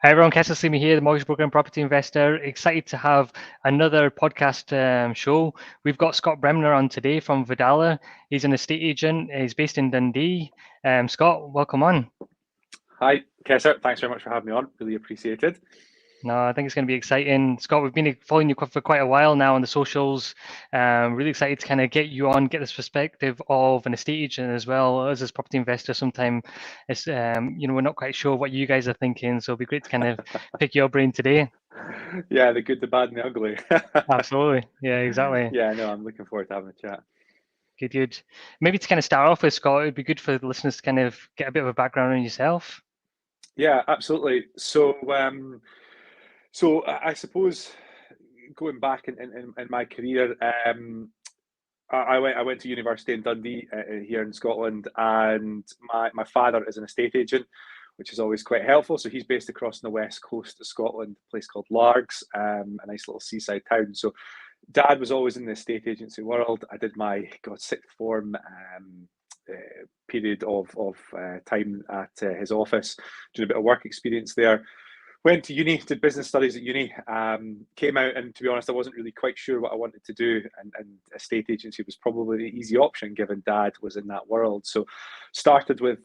Hi everyone, Kessel Sleemy here, the mortgage broker and property investor. Excited to have another podcast show. We've got Scott Bremner on today from Verdala. He's an estate agent. He's based in Dundee. Scott, welcome on. Hi, Kessler. Thanks very much for having me on. Really appreciated. No, I think it's going to be exciting. Scott, we've been following you for quite a while now on the socials. Really excited to kind of get you on, get this perspective of an estate agent as well as a property investor. Sometimes it's, we're not quite sure what you guys are thinking, so it'll be great to kind of pick your brain today. Yeah, the good, the bad, and the ugly. Absolutely. Yeah, exactly. Yeah, no, I'm looking forward to having a chat. Good. Maybe to kind of start off with, Scott, it'd be good for the listeners to kind of get a bit of a background on yourself. Yeah, absolutely. So I suppose going back in my career, I went to university in Dundee here in Scotland, and my father is an estate agent, which is always quite helpful. So he's based across on the west coast of Scotland, a place called Largs, a nice little seaside town. So Dad was always in the estate agency world. I did my sixth form period of time at his office, doing a bit of work experience there. Went to uni, did business studies at uni, came out, and to be honest, I wasn't really quite sure what I wanted to do, and estate agency was probably the easy option given Dad was in that world. So started with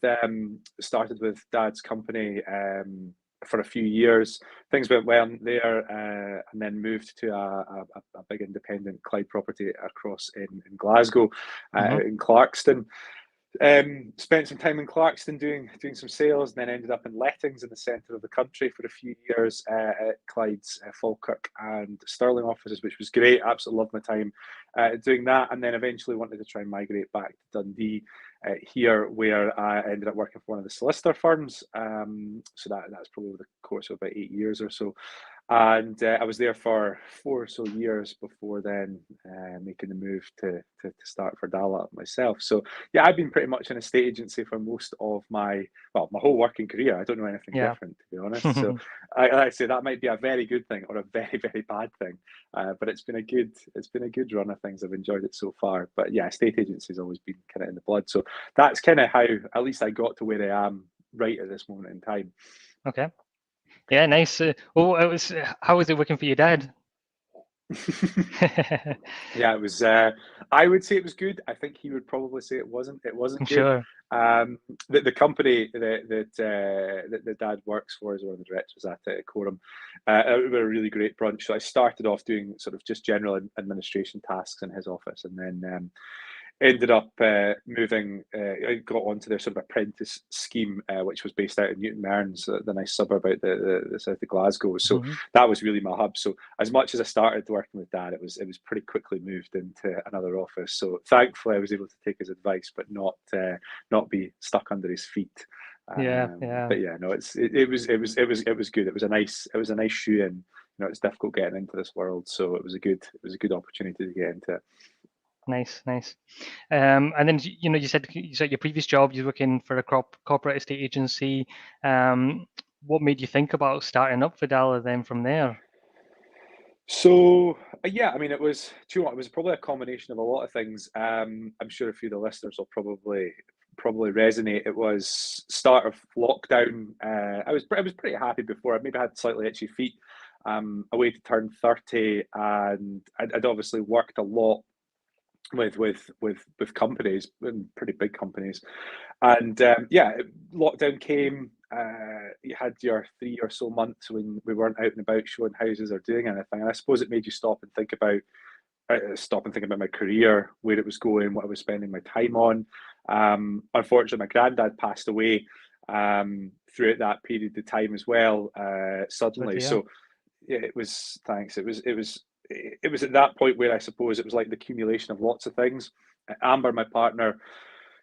Dad's company for a few years. Things went well there, and then moved to a big independent Clyde property across in Glasgow, in Clarkston. Spent some time in Clarkston doing some sales, and then ended up in lettings in the centre of the country for a few years at Clyde's Falkirk and Stirling offices, which was great. Absolutely loved my time doing that, and then eventually wanted to try and migrate back to Dundee here, where I ended up working for one of the solicitor firms. So that's probably over the course of about 8 years or so. And I was there for 4 or so years before then making the move to start Verdala myself. So yeah, I've been pretty much in a estate agency for most of my whole working career. I don't know anything different, to be honest. So I say that might be a very good thing or a very, very bad thing. But it's been a good run of things. I've enjoyed it so far. But yeah, estate agency has always been kind of in the blood. So that's kind of how at least I got to where I am right at this moment in time. Okay. Yeah, nice. How was it working for your dad? Yeah, it was. I would say it was good. I think he would probably say it wasn't. It wasn't good. Sure. The company that Dad works for is one of the directors at Quorum. It was a really great brunch. So I started off doing sort of just general administration tasks in his office, and then ended up moving. I got onto their sort of apprentice scheme, which was based out in Newton Mearns, the nice suburb out the south of Glasgow. So that was really my hub. So as much as I started working with Dad, it was pretty quickly moved into another office. So thankfully, I was able to take his advice, but not be stuck under his feet. Yeah. But yeah, no, it was good. It was a nice shoe in. You know, it's difficult getting into this world, so it was a good opportunity to get into it. Nice. And then you said your previous job you were working for a corporate estate agency. What made you think about starting up Verdala then from there? So yeah, I mean, it was. Do you know what? It was probably a combination of a lot of things. I'm sure a few of the listeners will probably resonate. It was start of lockdown. I was pretty happy before. I maybe had slightly itchy feet. Away to turn 30, and I'd obviously worked a lot with companies, and pretty big companies, and yeah, lockdown came. You had your 3 or so months when we weren't out and about showing houses or doing anything, and I suppose it made you stop and think about my career, where it was going, what I was spending my time on. Unfortunately, my granddad passed away throughout that period of time as well, suddenly. So yeah, it was. Thanks. It was at that point where I suppose it was like the accumulation of lots of things. Amber, my partner,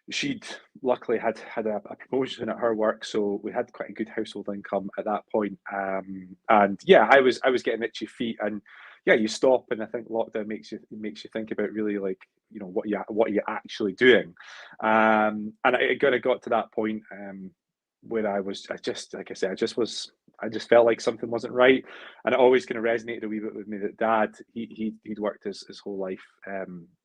she'd luckily had a promotion at her work, so we had quite a good household income at that point. And yeah, I was getting itchy feet, and yeah, you stop, and I think lockdown makes you think about really, like, you know, what you're actually doing. And it kind of got to that point where I just, like I said, I just felt like something wasn't right, and it always kind of resonated a wee bit with me that Dad, he'd worked his whole life,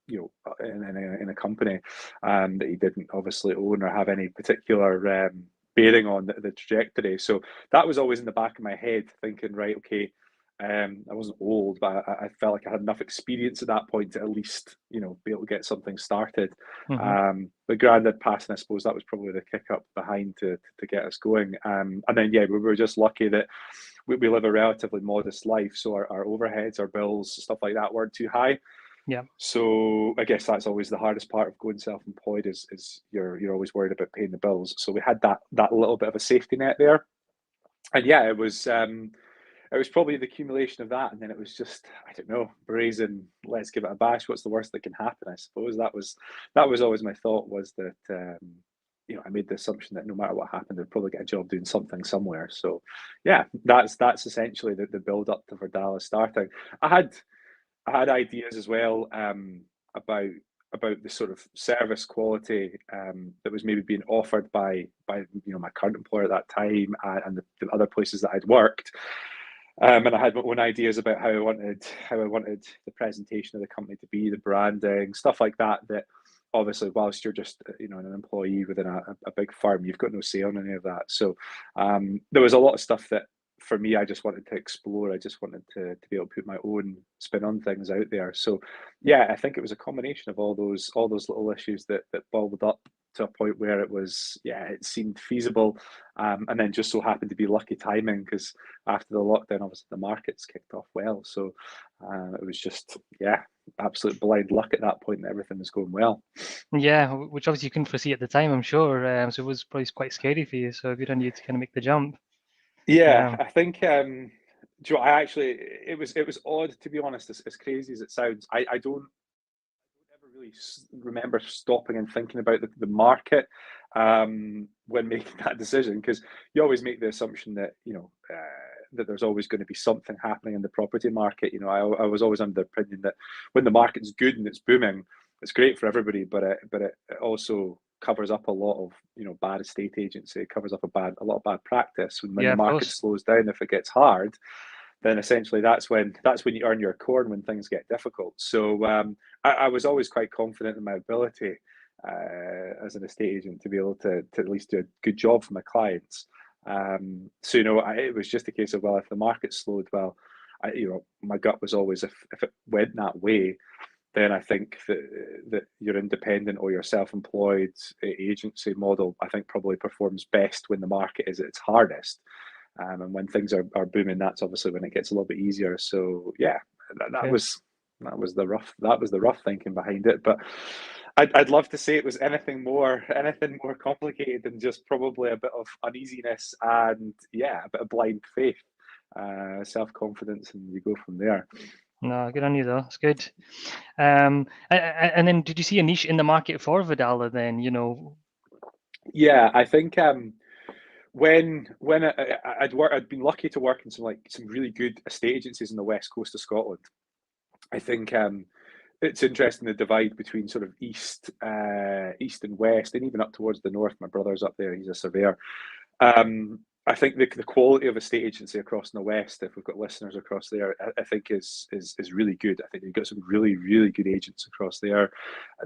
you know, in a company that he didn't obviously own or have any particular bearing on the trajectory. So that was always in the back of my head, thinking, right, okay, I wasn't old, but I felt like I had enough experience at that point to at least, be able to get something started. But granddad passing, I suppose that was probably the kick up behind to get us going. And then, yeah, we were just lucky that we live a relatively modest life, so our overheads, our bills, stuff like that weren't too high. Yeah. So I guess that's always the hardest part of going self-employed is you're always worried about paying the bills. So we had that little bit of a safety net there. And yeah, it was probably the accumulation of that, and then it was just, I don't know, brazen. Let's give it a bash. What's the worst that can happen? I suppose that was always my thought, was that I made the assumption that no matter what happened, I'd probably get a job doing something somewhere. So yeah, that's essentially the build up to Verdala starting. I had ideas as well about the sort of service quality that was maybe being offered by my current employer at that time, and the other places that I'd worked. And I had my own ideas about how I wanted the presentation of the company to be, the branding, stuff like that. That obviously, whilst you're just an employee within a big firm, you've got no say on any of that. So there was a lot of stuff that, for me, I just wanted to explore. I just wanted to be able to put my own spin on things out there. So yeah, I think it was a combination of all those little issues that bubbled up to a point where it seemed feasible, and then just so happened to be lucky timing, because after the lockdown, obviously the markets kicked off well. So it was just absolute blind luck at that point, and everything was going well. Yeah, which obviously you couldn't foresee at the time, I'm sure. So it was probably quite scary for you. So good on you to kind of make the jump. Yeah, I think Joe, it was odd, to be honest, as crazy as it sounds. I don't ever really remember stopping and thinking about the market when making that decision, because you always make the assumption that that there's always going to be something happening in the property market. I was always under the opinion that when the market's good and it's booming, it's great for everybody, but it also covers up a lot of bad estate agency. It covers up a lot of bad practice. When Yeah, the of market course. slows down, if it gets hard, then essentially that's when you earn your corn, when things get difficult. So I was always quite confident in my ability as an estate agent to be able to at least do a good job for my clients. So it was just a case of, well, if the market slowed, well, my gut was always, if it went that way, then I think that your independent or your self-employed agency model, I think, probably performs best when the market is at its hardest. And when things are booming, that's obviously when it gets a little bit easier. So yeah, that was the rough thinking behind it. But I'd love to say it was anything more complicated than just probably a bit of uneasiness and a bit of blind faith, self-confidence, and you go from there. No, good on you though. It's good. And then did you see a niche in the market for Verdala then? Yeah, I think when I'd been lucky to work in some really good estate agencies in the west coast of Scotland. I think it's interesting, the divide between sort of east and west, and even up towards the north. My brother's up there; he's a surveyor. I think the quality of estate agency across in the west, if we've got listeners across there, I think is really good. I think you've got some really, really good agents across there.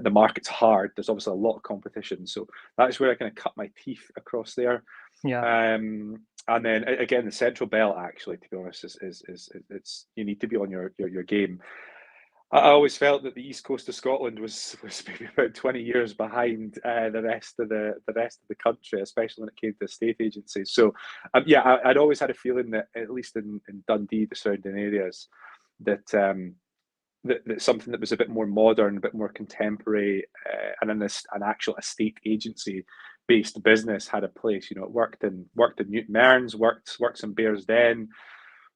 The market's hard. There's obviously a lot of competition, so that's where I kind of cut my teeth across there. Yeah. And then again, the Central Belt, actually, to be honest, is it's you need to be on your game. I always felt that the east coast of Scotland was maybe about 20 years behind the rest of the country, especially when it came to estate agencies. So, I'd always had a feeling that, at least in Dundee, the surrounding areas, that that something that was a bit more modern, a bit more contemporary, and an actual estate agency based business had a place. It worked in Newton Mearns, works in Bearsden,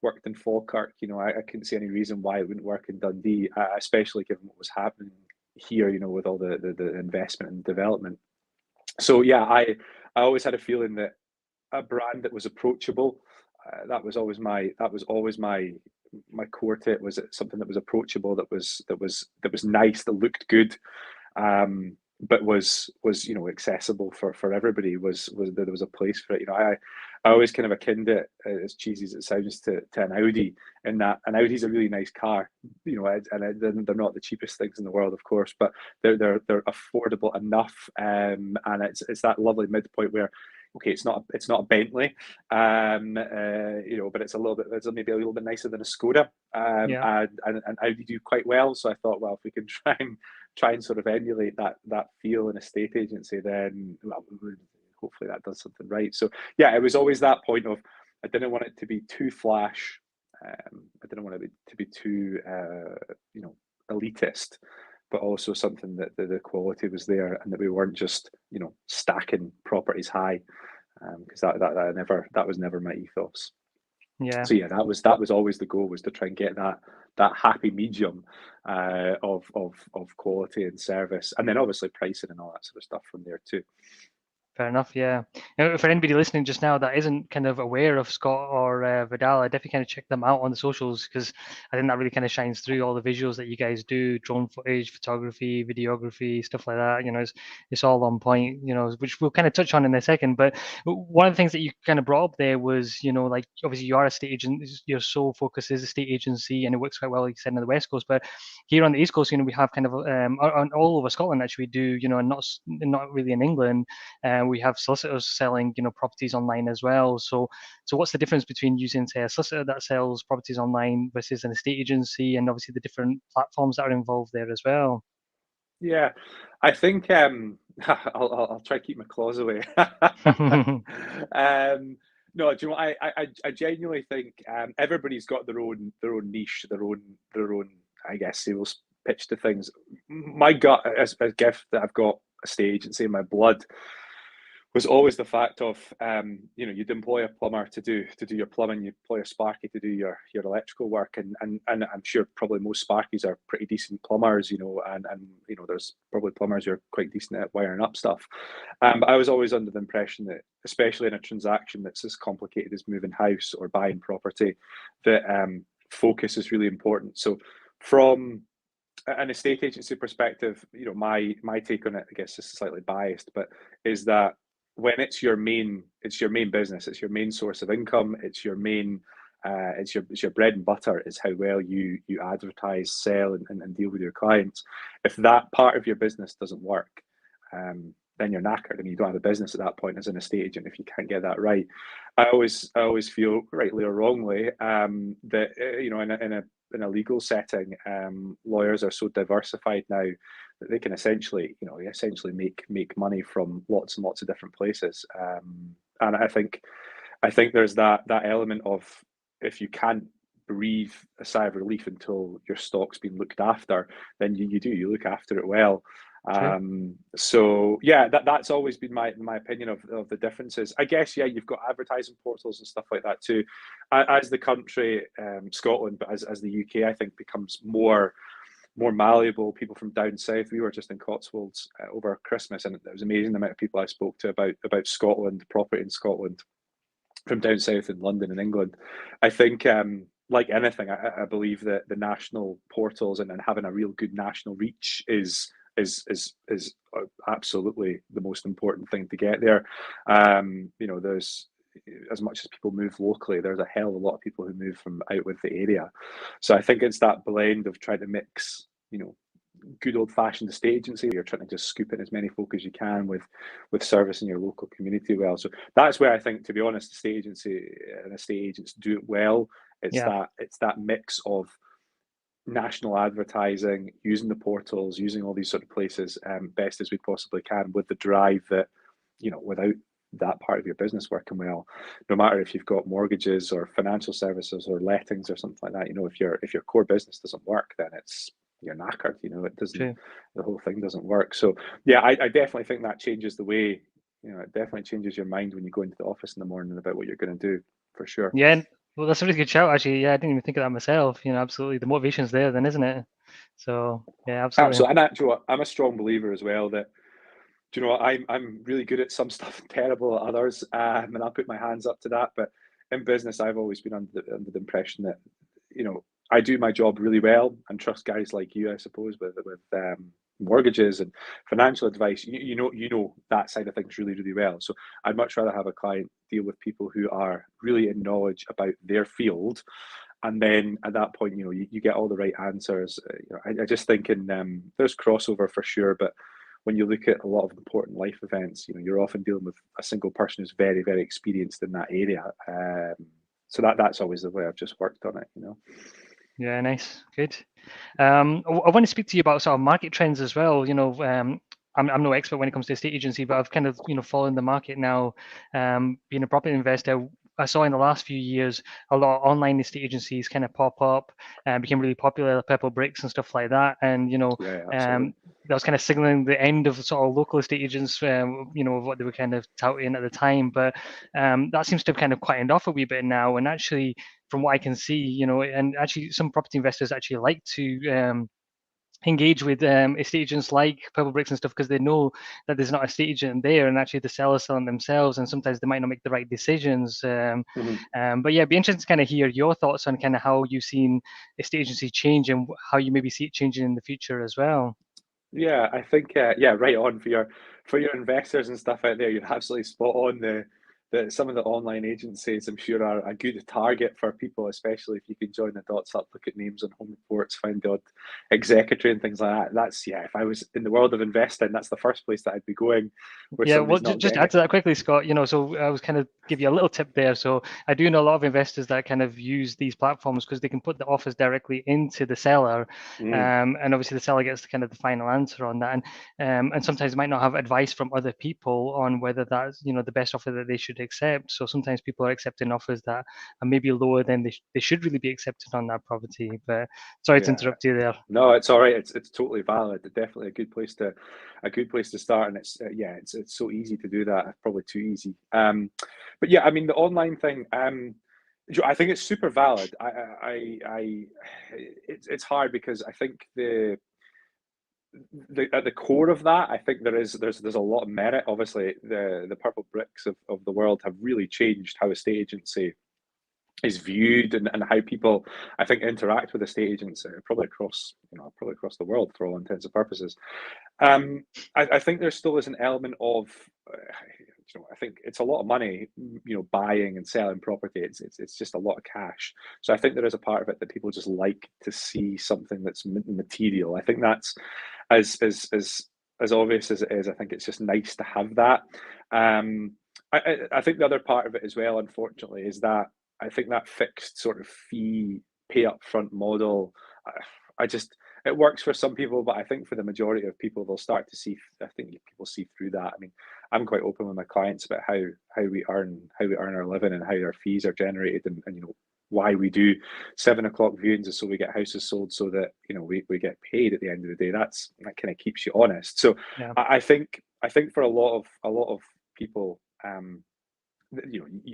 worked in Falkirk. I couldn't see any reason why it wouldn't work in Dundee, especially given what was happening here, with all the investment and development. So yeah, I always had a feeling that a brand that was approachable, that was always my core to it, was something that was approachable, that was nice, that looked good, but was accessible for everybody. Was there was a place for it. I always kind of akined it, as cheesy as it sounds, to an Audi, in that an Audi's a really nice car, and they're not the cheapest things in the world, of course, but they're affordable enough, and it's that lovely midpoint where okay, it's not a Bentley, but it's maybe a little bit nicer than a Skoda, Yeah. and Audi do quite well. So I thought, well, if we can try and sort of emulate that feel in a estate agency, then well, hopefully that does something right. So yeah, it was always that point of I didn't want it to be too flash. I didn't want it to be too elitist, but also something that the quality was there and that we weren't just stacking properties high, because that was never my ethos. Yeah. So yeah, that was always the goal, was to try and get that happy medium of quality and service, and then obviously pricing and all that sort of stuff from there too. Fair enough, yeah. For anybody listening just now that isn't kind of aware of Scott or Verdala, definitely kind of check them out on the socials, because I think that really kind of shines through all the visuals that you guys do, drone footage, photography, videography, stuff like that. It's all on point, which we'll kind of touch on in a second. But one of the things that you kind of brought up there was, like obviously you are a state agent, your sole focus is a state agency, and it works quite well, like you said, on the West Coast. But here on the East Coast, we have kind of all over Scotland actually, we do, and not really in England. We have solicitors selling, properties online as well. So what's the difference between using, say, a solicitor that sells properties online versus an estate agency, and obviously the different platforms that are involved there as well? Yeah, I think I'll try to keep my claws away. No, do you know what? I genuinely think everybody's got their own niche, their own I guess sales pitch to things. My gut as a gift that I've got a state agency in my blood was always the fact of you'd employ a plumber to do your plumbing, you employ a sparky to do your electrical work, and I'm sure probably most sparkies are pretty decent plumbers, and there's probably plumbers who are quite decent at wiring up stuff. But I was always under the impression that, especially in a transaction that's as complicated as moving house or buying property, that focus is really important. So from an estate agency perspective, my take on it, I guess, is slightly biased, but is that when it's your main business, it's your main source of income, it's your main it's your bread and butter, is how well you advertise, sell, and deal with your clients. If that part of your business doesn't work, then you're knackered. I mean, you don't have a business at that point as an estate agent if you can't get that right. I always feel, rightly or wrongly, that in a legal setting, lawyers are so diversified now that they can essentially make money from lots and lots of different places. And I think there's that element of, if you can't breathe a sigh of relief until your stock's been looked after, then you look after it well. So yeah, that's always been my opinion of the differences. I guess, yeah, you've got advertising portals and stuff like that too. As the country, Scotland, but as the UK, I think, becomes more malleable, people from down south. We were just in Cotswolds over Christmas, and it was amazing the amount of people I spoke to about Scotland, property in Scotland, from down south in London and England. I think, like anything, I believe that the national portals and having a real good national reach is absolutely the most important thing to get there. There's, as much as people move locally, there's a hell of a lot of people who move from out with the area. So I think it's that blend of trying to mix, good old-fashioned estate agency. You're trying to just scoop in as many folk as you can with service in your local community well. So that's where I think, to be honest, the estate agency and estate agents do it well. It's that mix of national advertising, using the portals, using all these sort of places best as we possibly can, with the drive that, without that part of your business working well, no matter if you've got mortgages or financial services or lettings or something like that, if your core business doesn't work, then you're knackered. It doesn't. True. The whole thing doesn't work. So yeah, I definitely think that changes the way. It definitely changes your mind when you go into the office in the morning about what you're going to do, for sure. Yeah, well, that's a really good shout, actually. Yeah, I didn't even think of that myself. Absolutely, the motivation's there, then, isn't it? So yeah, absolutely. Absolutely, and actually, I'm a strong believer as well that, do you know what, I'm really good at some stuff and terrible at others, and I'll put my hands up to that. But in business, I've always been under the impression that, I do my job really well, and trust guys like you, I suppose, with mortgages and financial advice. You know that side of things really, really well. So I'd much rather have a client deal with people who are really in knowledge about their field, and then at that point, you get all the right answers. I just think there's crossover for sure, but when you look at a lot of important life events, you're often dealing with a single person who's very, very experienced in that area. So that's always the way I've just worked on it. Yeah, nice, good. I want to speak to you about sort of market trends as well. I'm no expert when it comes to estate agency, but I've kind of following the market now. Being a property investor, I saw in the last few years a lot of online estate agencies kind of pop up and became really popular, like Purple Bricks and stuff like that. And Yeah, absolutely. that was kind of signaling the end of sort of local estate agents, of what they were kind of touting at the time. But that seems to have kind of quietened off a wee bit now. And actually, from what I can see, and actually some property investors actually like to engage with estate agents like Purple Bricks and stuff because they know that there's not a estate agent there, and actually the seller's selling themselves, and sometimes they might not make the right decisions. But yeah, it'd be interesting to kind of hear your thoughts on kind of how you've seen estate agency change and how you maybe see it changing in the future as well. Yeah, I think right on for your investors and stuff out there. You're absolutely spot on. The some of the online agencies, I'm sure, are a good target for people, especially if you can join the dots up, look at names on home reports, find the odd executory and things like that. That's if I was in the world of investing, that's the first place that I'd be going, where Yeah, well, somebody's not just getting add it. to that quickly, Scott. So I was kind of give you a little tip there. So I do know a lot of investors that kind of use these platforms because they can put the offers directly into the seller, Mm, and obviously the seller gets kind of the final answer on that. And sometimes might not have advice from other people on whether that's the best offer that they should accept. So sometimes people are accepting offers that are maybe lower than they should really be accepted on that property. But sorry to yeah. interrupt you there. No, it's all right. It's totally valid. Definitely a good place to start. And it's so easy to do that. Probably too easy. But yeah, I mean the online thing. I think it's super valid. It's hard because I think at the core of that, I think there's a lot of merit. Obviously, the Purple Bricks of the world have really changed how estate agency is viewed and how people, I think, interact with estate agents, probably across the world for all intents and purposes. I think there still is an element of, I think it's a lot of money, buying and selling property. It's just a lot of cash. So I think there is a part of it that people just like to see something that's material. I think that's as obvious as it is. I think it's just nice to have that. I think the other part of it as well, unfortunately, is that I think that fixed sort of fee pay up front model, I just it works for some people, but I think for the majority of people, they'll start to see. I think people see through that. I mean, I'm quite open with my clients about how we earn our living and how our fees are generated, and why we do 7 o'clock viewings is so we get houses sold so that we get paid at the end of the day. That kind of keeps you honest. So Yeah. I think for a lot of people,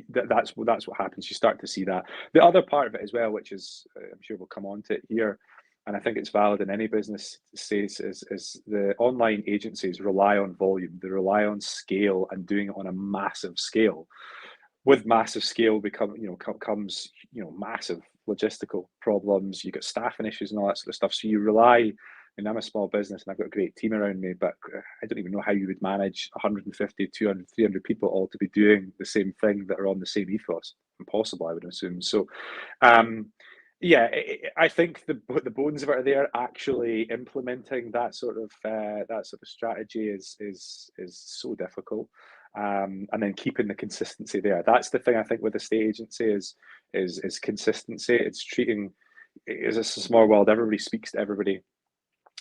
that's what happens. You start to see that. The other part of it as well, which is I'm sure we'll come on to it here, and I think it's valid in any business space, is the online agencies rely on volume. They rely on scale and doing it on a massive scale. With massive scale comes massive logistical problems. You got staffing issues and all that sort of stuff. So you rely. And I'm a small business and I've got a great team around me, but I don't even know how you would manage 150, 200, 300 people all to be doing the same thing that are on the same ethos. Impossible, I would assume. So, I think the bones of it are there. Actually implementing that sort of strategy is so difficult, and then keeping the consistency there. That's the thing I think with the state agency is consistency. It's treating. It's a small world. Everybody speaks to everybody.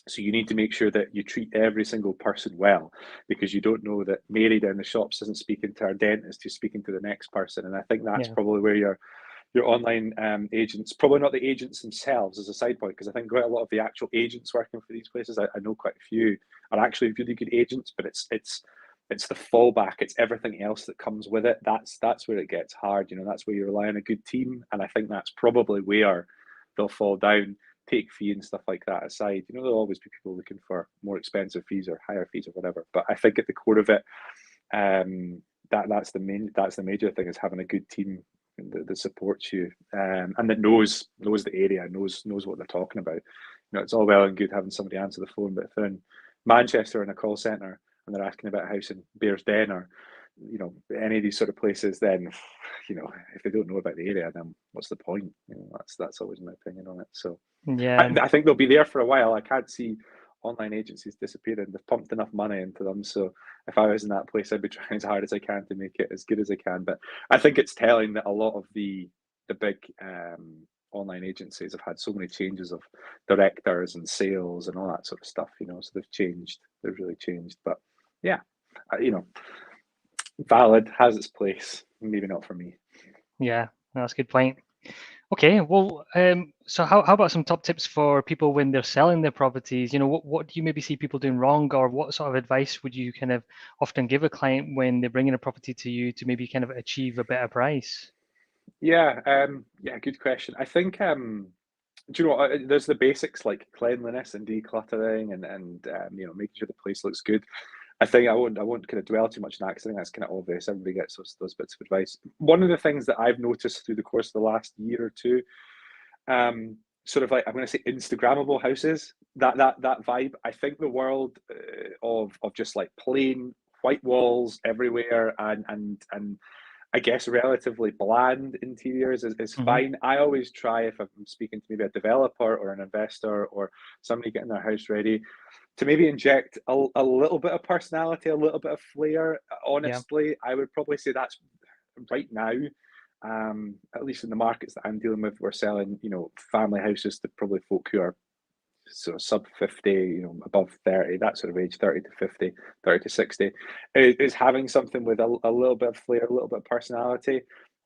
So you need to make sure that you treat every single person well, because you don't know that Mary down the shops isn't speaking to her dentist who's speaking to the next person. And I think that's Yeah. probably where your online agents, probably not the agents themselves as a side point, because I think quite a lot of the actual agents working for these places, I know quite a few are actually really good agents, but it's the fallback. It's everything else that comes with it. That's where it gets hard. That's where you rely on a good team, and I think that's probably where they'll fall down. Take fee and stuff like that aside, there'll always be people looking for more expensive fees or higher fees or whatever. But I think at the core of it, that's the major thing, is having a good team that supports you, and that knows the area, knows what they're talking about. It's all well and good having somebody answer the phone, but if they're in Manchester in a call centre and they're asking about a house in Bearsden or any of these sort of places, then if they don't know about the area, then what's the point? That's always my opinion on it. So Yeah. I think they'll be there for a while. I can't see online agencies disappearing. They've pumped enough money into them. So if I was in that place, I'd be trying as hard as I can to make it as good as I can. But I think it's telling that a lot of the big online agencies have had so many changes of directors and sales and all that sort of stuff, so they've changed. They've really changed. But yeah, valid, has its place, maybe not for me. Yeah, that's a good point. Okay, well, so how about some top tips for people when they're selling their properties? What do you maybe see people doing wrong, or what sort of advice would you kind of often give a client when they're bringing a property to you to maybe kind of achieve a better price? Yeah, good question. I think do you know what, there's the basics like cleanliness and decluttering and making sure the place looks good. I think I won't kind of dwell too much on that because I think that's kind of obvious. Everybody gets those bits of advice. One of the things that I've noticed through the course of the last year or two, sort of like, I'm going to say Instagrammable houses, that vibe. I think the world of just like plain white walls everywhere and I guess relatively bland interiors is fine. I always try, if I'm speaking to maybe a developer or an investor or somebody getting their house ready, to maybe inject a little bit of personality, a little bit of flair. Yeah, Honestly, I would probably say that's right now. At least in the markets that I'm dealing with, we're selling, family houses to probably folk who are sort of sub 50, above 30, that sort of age, 30 to 50, 30 to 60, is having something with a little bit of flair, a little bit of personality.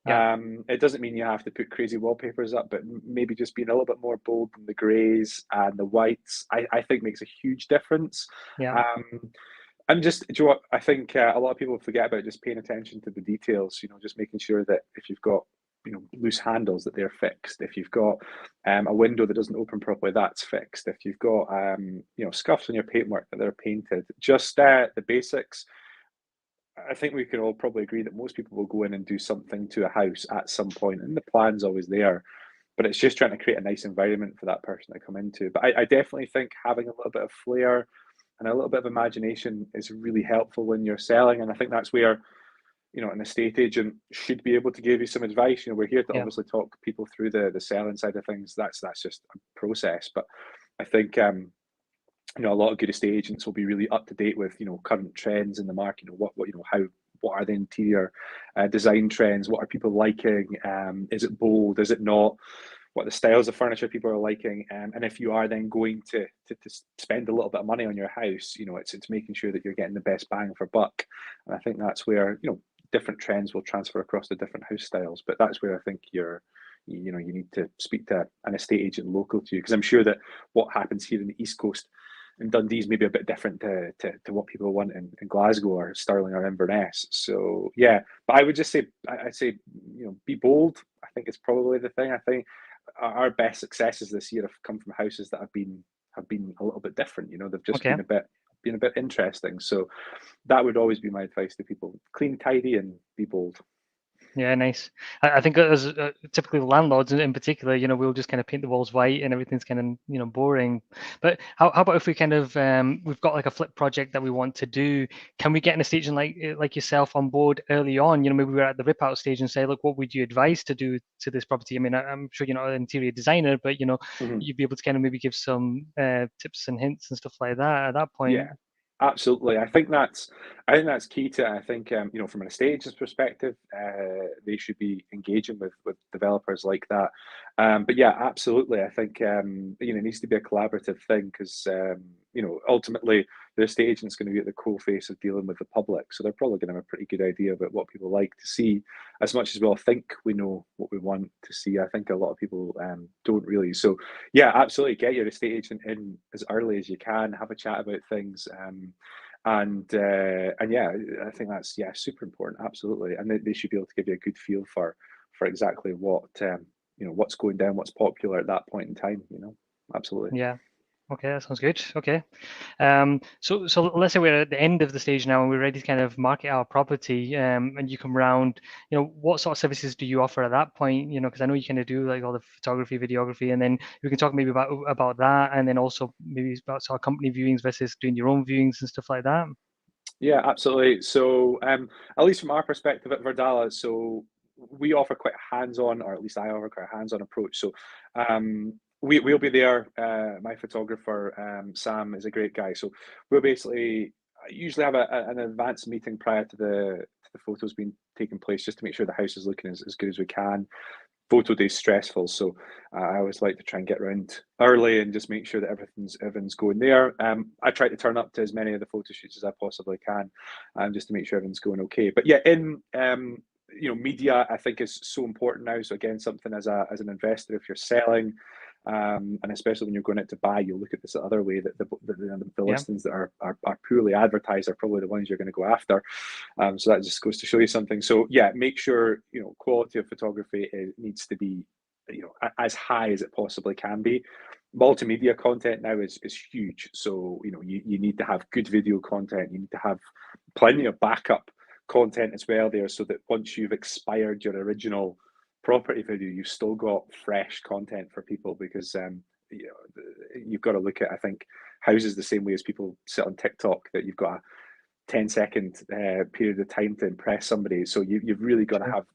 yeah, It doesn't mean you have to put crazy wallpapers up, but maybe just being a little bit more bold in the greys and the whites, I think makes a huge difference. yeah, Um, and just, do you know what, I think a lot of people forget about just paying attention to the details, just making sure that if you've got, loose handles, that they're fixed. If you've got a window that doesn't open properly, that's fixed. If you've got, scuffs on your paintwork, that they're painted. Just the basics. I think we can all probably agree that most people will go in and do something to a house at some point, and the plan's always there. But it's just trying to create a nice environment for that person to come into. But I definitely think having a little bit of flair and a little bit of imagination is really helpful when you're selling. And I think that's where, an estate agent should be able to give you some advice. We're here to yeah, obviously talk people through the selling side of things. That's just a process. But I think a lot of good estate agents will be really up to date with current trends in the market. What are the interior design trends? What are people liking? Is it bold? Is it not? What are the styles of furniture people are liking? And if you are then going to spend a little bit of money on your house, it's making sure that you're getting the best bang for buck. And I think that's where different trends will transfer across the different house styles. But that's where I think you need to speak to an estate agent local to you, because I'm sure that what happens here in the East Coast and Dundee's maybe a bit different to what people want in Glasgow or Stirling or Inverness. So yeah, but I would just say, I'd say, be bold. I think it's probably the thing. I think our best successes this year have come from houses that have been a little bit different. They've just okay. been a bit interesting. So that would always be my advice to people: clean, tidy, and be bold. Yeah, nice. I think as typically landlords in particular, we'll just kind of paint the walls white and everything's kind of, boring. But how about if we kind of we've got like a flip project that we want to do? Can we get an estate agent like yourself on board early on? Maybe we're at the rip out stage and say, look, what would you advise to do to this property? I mean, I'm sure you're not an interior designer, but Mm-hmm. you'd be able to kind of maybe give some tips and hints and stuff like that at that point. Yeah, absolutely. I think that's key to it. I think from an estate agent's perspective, they should be engaging with developers like that. But yeah, absolutely. I think it needs to be a collaborative thing because ultimately the estate agent's going to be at the coal face of dealing with the public, so they're probably going to have a pretty good idea about what people like to see, as much as we all think we know what we want to see. I think a lot of people don't really. So yeah, absolutely. Get your estate agent in as early as you can. Have a chat about things, and yeah, I think that's super important. Absolutely, and they should be able to give you a good feel for exactly what what's going down, what's popular at that point in time. Absolutely. Yeah. Okay, that sounds good. Okay. So let's say we're at the end of the stage now and we're ready to kind of market our property, and you come round, what sort of services do you offer at that point? Because I know you kind of do like all the photography, videography, and then we can talk maybe about that, and then also maybe about sort of company viewings versus doing your own viewings and stuff like that. Yeah, absolutely. So, at least from our perspective at Verdala, so we offer quite a hands-on, or at least I offer quite a hands-on approach. So, we'll be there. My photographer, Sam, is a great guy. So we'll basically usually have an advanced meeting prior to the photos being taking place, just to make sure the house is looking as good as we can. Photo day is stressful, so I always like to try and get around early and just make sure that everything's going there. I try to turn up to as many of the photo shoots as I possibly can, just to make sure everything's going okay. But yeah, in media, I think is so important now. So again, something as an investor, if you're selling, and especially when you're going out to buy, you'll look at this the other way, that the listings that are poorly advertised are probably the ones you're going to go after. So that just goes to show you something. So yeah, make sure quality of photography needs to be as high as it possibly can be. Multimedia content now is huge. So you need to have good video content. You need to have plenty of backup content as well there, so that once you've expired your original property video, you've still got fresh content for people, because you've got to look at, I think, houses the same way as people sit on TikTok, that you've got a 10-second period of time to impress somebody. So you've really got to have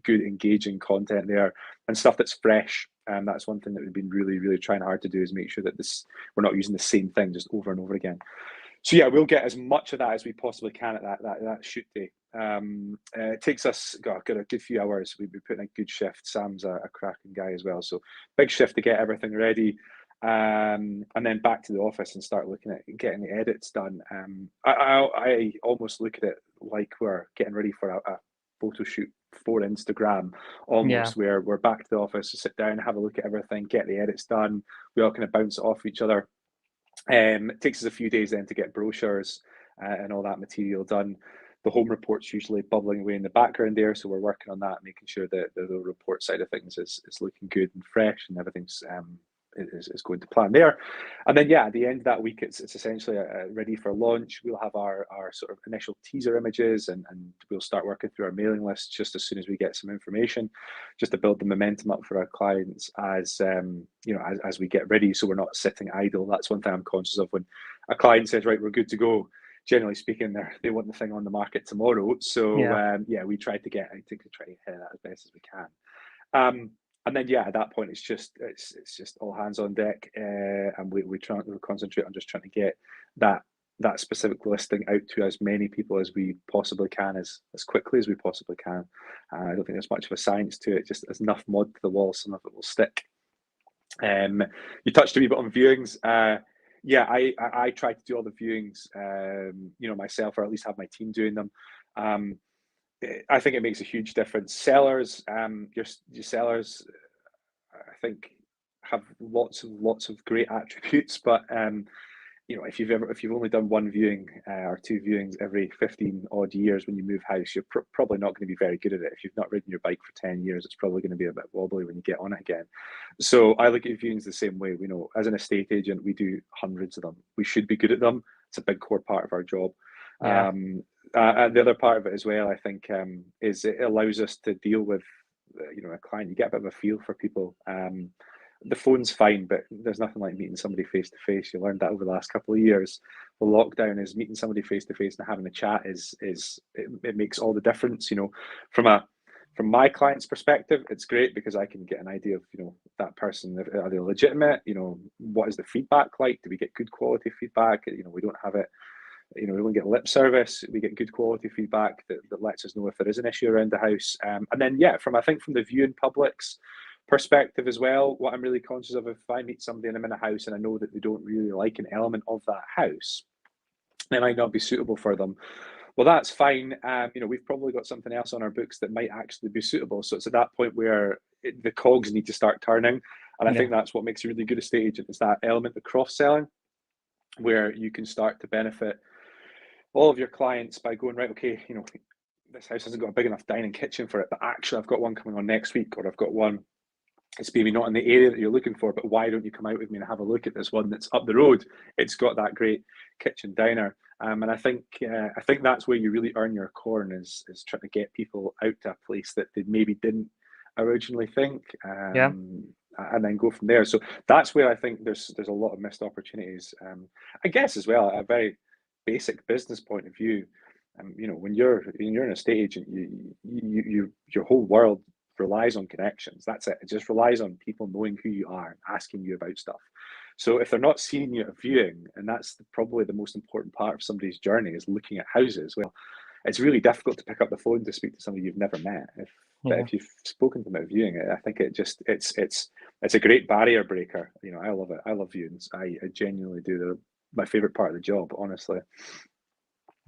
good engaging content there and stuff that's fresh. And that's one thing that we've been really, really trying hard to do, is make sure that we're not using the same thing just over and over again. So yeah, we'll get as much of that as we possibly can at that shoot day. It takes us got a good few hours. We've been putting a good shift. Sam's a cracking guy as well, so big shift to get everything ready, and then back to the office and start looking at getting the edits done. I almost look at it like we're getting ready for a photo shoot for Instagram, almost, where we're back to the office to sit down, have a look at everything, get the edits done. We all kind of bounce it off each other. It takes us a few days then to get brochures and all that material done. The home report's usually bubbling away in the background there, so we're working on that, making sure that the report side of things is looking good and fresh, and everything's is going to plan there. And then at the end of that week, it's essentially ready for launch. We'll have our sort of initial teaser images, and we'll start working through our mailing list just as soon as we get some information, just to build the momentum up for our clients as as we get ready, so we're not sitting idle. That's one thing I'm conscious of. When a client says, right, we're good to go, generally speaking, they want the thing on the market tomorrow. So we try to hit that as best as we can. And then at that point, it's just all hands on deck, and we concentrate on just trying to get that specific listing out to as many people as we possibly can, as quickly as we possibly can. I don't think there's much of a science to it. Just as enough mud to the wall, some of it will stick. You touched a wee bit on viewings. I try to do all the viewings, myself, or at least have my team doing them. I think it makes a huge difference. Sellers, your sellers, I think, have lots of great attributes, but if you've only done one viewing or two viewings every 15 odd years when you move house, you're probably not going to be very good at it. If you've not ridden your bike for 10 years, it's probably going to be a bit wobbly when you get on it again. So I look at viewings the same way. We know, as an estate agent, we do hundreds of them. We should be good at them. It's a big core part of our job. And the other part of it as well, I think, is it allows us to deal with a client. You get a bit of a feel for people. The phone's fine, but there's nothing like meeting somebody face to face. You learned that over the last couple of years. The lockdown is meeting somebody face to face and having a chat it makes all the difference. From my client's perspective, it's great because I can get an idea of that person. Are they legitimate? What is the feedback like? Do we get good quality feedback? We don't have it. We don't get lip service. We get good quality feedback that lets us know if there is an issue around the house. And then from the viewing public's perspective as well, what I'm really conscious of, if I meet somebody and I'm in a house and I know that they don't really like an element of that house, they might not be suitable for them. Well, that's fine. We've probably got something else on our books that might actually be suitable. So it's at that point where the cogs need to start turning. And I think that's what makes a really good estate agent, is that element of cross-selling, where you can start to benefit all of your clients by going, right, okay, this house hasn't got a big enough dining kitchen for it, but actually I've got one coming on next week, or I've got one, it's maybe not in the area that you're looking for, but why don't you come out with me and have a look at this one that's up the road? It's got that great kitchen diner. And I think that's where you really earn your corn, is trying to get people out to a place that they maybe didn't originally think, and then go from there. So that's where I think there's a lot of missed opportunities. I guess as well, a very basic business point of view, when you're an estate agent, your whole world relies on connections. That's it. It just relies on people knowing who you are and asking you about stuff. So if they're not seeing you at viewing, and that's probably the most important part of somebody's journey, is looking at houses, well, it's really difficult to pick up the phone to speak to somebody you've never met. But if you've spoken to them at viewing, I think it's a great barrier breaker. You know, I love it. I love viewings. I genuinely do. They're my favorite part of the job, honestly.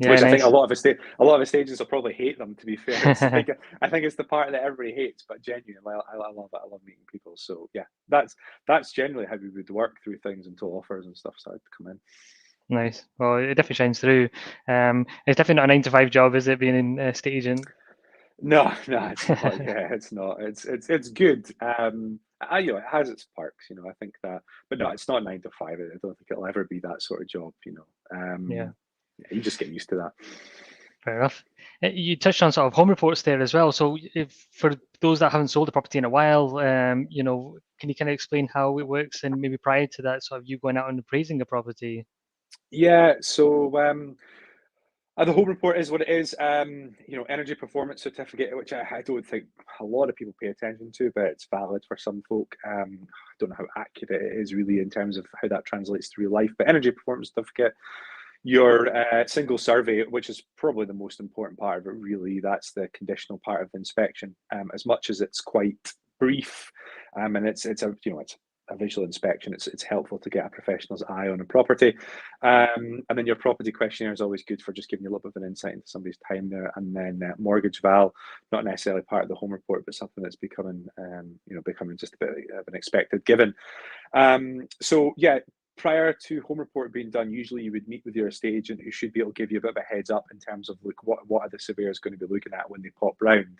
Yeah, Which I think nice. a lot of estate will probably hate them. To be fair, I think it's the part that everybody hates, but genuinely, I love it. I love meeting people. So yeah, that's generally how we would work through things until offers and stuff started to come in. Nice. Well, it definitely shines through. It's definitely not a 9 to 5 job, is it, being an estate agent? No, it's not. Yeah, it's not. It's good. You know, it has its perks. You know, I think that, but no, it's not 9 to 5. I don't think it'll ever be that sort of job. You know, Yeah, yeah, you just get used to that. fair enough. You touched on sort of home reports there as well. So, if for those that haven't sold a property in a while, you know, can you kind of explain how it works, and maybe prior to that, sort of you going out and appraising a property? Yeah. So the home report is what it is. You know, energy performance certificate, which I don't think a lot of people pay attention to, but it's valid for some folk. I don't know how accurate it is really in terms of how that translates to real life, but energy performance certificate, your single survey, which is probably the most important part of it, really. That's the conditional part of the inspection. As much as it's quite brief, and it's a visual inspection. It's helpful to get a professional's eye on a property, and then your property questionnaire is always good for just giving you a little bit of an insight into somebody's time there. And then mortgage val, not necessarily part of the home report, but something that's becoming becoming just a bit of an expected given. So yeah, prior to home report being done, usually you would meet with your estate agent, who should be able to give you a bit of a heads up in terms of like what are the surveyors going to be looking at when they pop round.